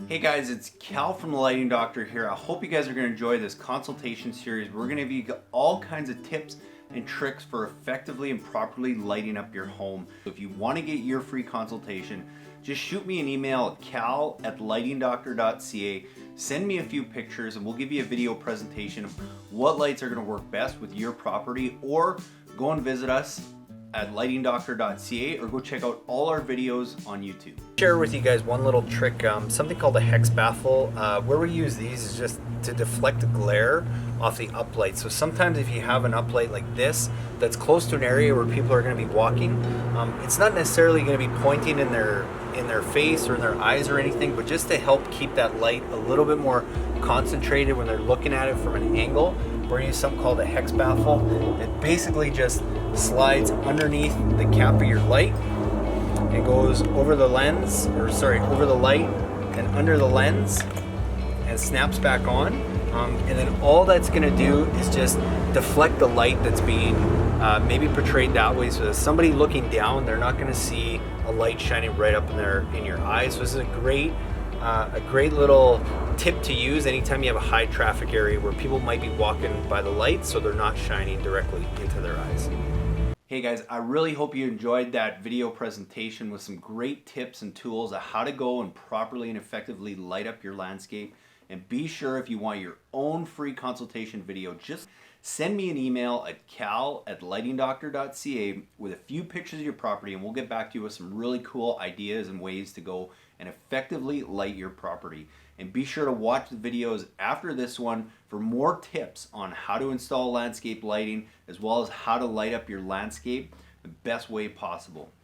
Hey guys, it's Cal from the Lighting Doctor here. I hope you guys are going to enjoy this consultation series. We're going to give you all kinds of tips and tricks for effectively and properly lighting up your home. If you want to get your free consultation, just shoot me an email at cal@lightingdoctor.ca. Send me a few pictures and we'll give you a video presentation of what lights are going to work best with your property, or go and visit us at lightingdoctor.ca or go check out all our videos on YouTube. Share with you guys one little trick, something called a Hex Baffle. Where we use these is just to deflect the glare off the uplight. So sometimes if you have an uplight like this that's close to an area where people are going to be walking, it's not necessarily going to be pointing in their face or in their eyes or anything, but just to help keep that light a little bit more concentrated when they're looking at it from an angle. We're going to use something called a Hex Baffle. It basically just slides underneath the cap of your light. It goes over the lens, over the light and under the lens, and snaps back on. And then all that's going to do is just deflect the light that's being maybe portrayed that way. So as somebody looking down, they're not going to see a light shining right up in your eyes. So this is a great little tip to use anytime you have a high traffic area where people might be walking by the light, so they're not shining directly into their eyes. Hey guys, I really hope you enjoyed that video presentation with some great tips and tools on how to go and properly and effectively light up your landscape. And be sure, if you want your own free consultation video, just send me an email at cal@lightingdoctor.ca with a few pictures of your property, and we'll get back to you with some really cool ideas and ways to go and effectively light your property. And be sure to watch the videos after this one for more tips on how to install landscape lighting, as well as how to light up your landscape the best way possible.